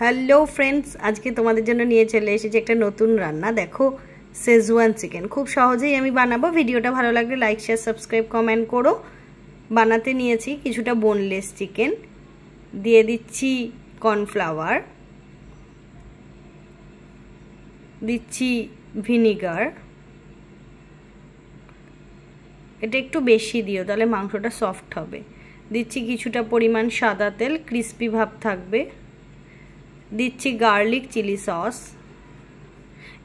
Hello friends, আজকে তোমাদের জন্য নিয়ে চলে এসেছি একটা নতুন রান্না। দেখো, শেজওয়ান চিকেন। খুব সহজেই আমি বানাবো। ভিডিওটা ভালো লাগলে লাইক, শেয়ার, সাবস্ক্রাইব, কমেন্ট করো। বানাতে নিয়েছি কিছুটা বোনলেস চিকেন, দিয়ে দিচ্ছি কর্নফ্লাওয়ার, দিচ্ছি ভিনিগার। এটা একটু বেশি দিও, তাহলে মাংসটা সফট হবে। দিচ্ছি কিছুটা পরিমাণ সাদা তেল, ক্রিস্পি ভাব থাকবে। দিচ্ছি গার্লিক চিলি সস,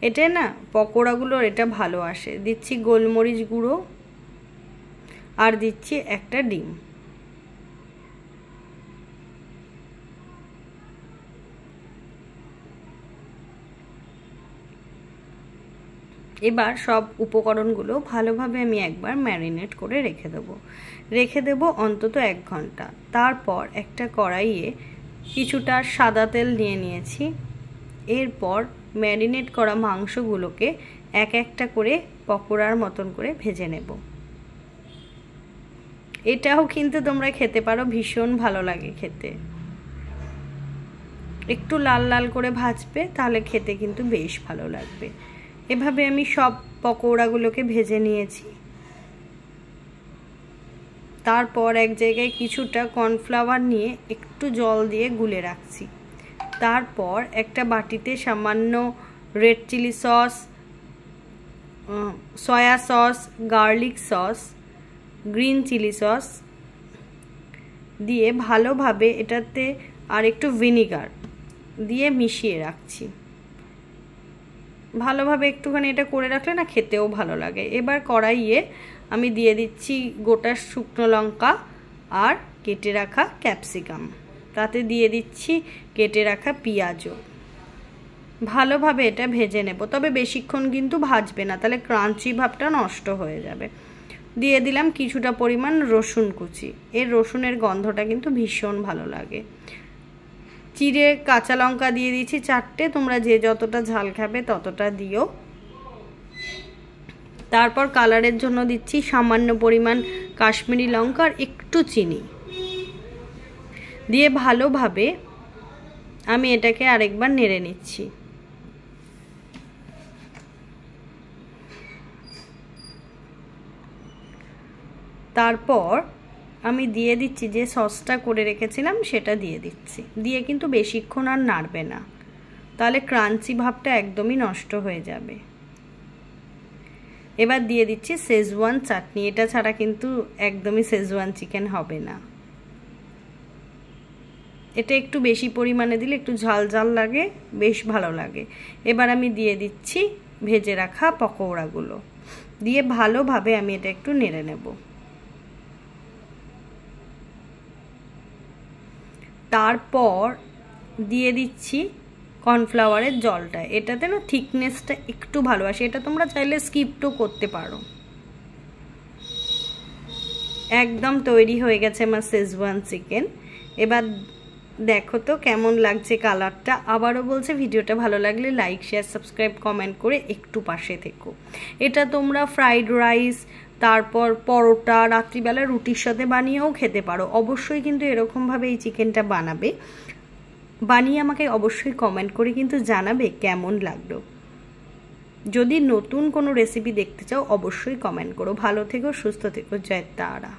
এটা না পকোড়াগুলোর এটা ভালো আসে। দিচ্ছি গোলমরিচ গুঁড়ো আর দিচ্ছি একটা ডিম। এবার সব উপকরণগুলো ভালোভাবে আমি একবার ম্যারিনেট করে রেখে দেবো অন্তত 1 ঘন্টা। তারপর একটা কড়াইয়ে কিছুটা সাদা তেল নিয়েছি। এরপর ম্যারিনেট করা মাংসগুলোকে এক একটা করে পকোড়ার মতন করে ভেজে নেব। এটাও কিন্তু তোমরা খেতে পারো, ভীষণ ভালো লাগে খেতে। একটু লাল লাল করে ভাজবে, তাহলে খেতে কিন্তু বেশ ভালো লাগবে। এভাবে আমি সব পকোড়াগুলোকে ভেজে নিয়েছি। তারপর এক জায়গায় কিছুটা কর্নফ্লাওয়ার নিয়ে একটু জল দিয়ে গুলে রাখছি। তারপর একটা বাটিতে সামান্য red chilli sauce, soya sauce, garlic sauce, green chilli sauce দিয়ে ভালোভাবে এটাতে আর একটু ভিনিগার দিয়ে মিশিয়ে রাখছি। ভালোভাবে একটুখানি এটা করে রাখলে না খেতেও ভালো লাগে। এবার কড়াইয়ে আমি দিয়ে দিচ্ছি গোটা শুকনো লঙ্কা আর কেটে রাখা ক্যাপসিকাম, তাতে দিয়ে দিচ্ছি কেটে রাখা পেঁয়াজও। ভালোভাবে এটা ভেজে নেব, তবে বেশিক্ষণ কিন্তু ভাজবে না, তাহলে ক্রাঞ্চি ভাবটা নষ্ট হয়ে যাবে। দিয়ে দিলাম কিছুটা পরিমাণ রসুন কুচি। এর রসুনের গন্ধটা কিন্তু ভীষণ ভালো লাগে। চিড়ে কাঁচা লঙ্কা দিয়ে দিয়েছি 4টে, তোমরা যে যতটা ঝাল খাবে ততটা দিও। তারপর কালারের জন্য দিচ্ছি সামান্য পরিমাণ কাশ্মীরি লঙ্কা আর একটু চিনি দিয়ে ভালোভাবে আমি এটাকে আরেকবার নেড়ে নিচ্ছি। তারপর আমি দিয়ে দিচ্ছি যে সসটা করে রেখেছিলাম, সেটা দিয়ে দিচ্ছি। দিয়ে কিন্তু বেশিক্ষণ আর নাড়বে না, তাহলে ক্রাঞ্চি ভাবটা একদমই নষ্ট হয়ে যাবে। এবার দিয়ে দিচ্ছি শেজওয়ান চাটনি। এটা ছাড়া কিন্তু একদমই শেজওয়ান চিকেন হবে না। এটা একটু বেশি পরিমাণে দিলে একটু ঝাল ঝাল লাগে, বেশ ভালো লাগে। এবার আমি দিয়ে দিচ্ছি ভেজে রাখা পকোড়াগুলো, দিয়ে ভালোভাবে আমি এটা একটু নেড়ে নেব। তারপর দিয়ে দিচ্ছি কর্নফ্লাওয়ারের জলটা। এটাতে না থিকনেসটা একটু ভালো আসে, এটা তোমরা চাইলে স্কিপও করতে পারো। একদম তৈরি হয়ে গেছে আমার শেজওয়ান চিকেন। এবার দেখো তো কেমন লাগছে কালারটা। আবারও বলছে, ভিডিওটা ভালো লাগলে লাইক, শেয়ার, সাবস্ক্রাইব, কমেন্ট করে একটু পাশে থেকো। এটা তোমরা ফ্রাইড রাইস, তারপর পরোটা, রাত্রিবেলা রুটির সাথে বানিয়েও খেতে পারো। অবশ্যই কিন্তু এরকমভাবে এই চিকেনটা বানিয়ে আমাকে অবশ্যই কমেন্ট করে কিন্তু জানাবে কেমন লাগলো। যদি নতুন কোনো রেসিপি দেখতে চাও অবশ্যই কমেন্ট করো। ভালো থেকো, সুস্থ থেকো। জয় তারা।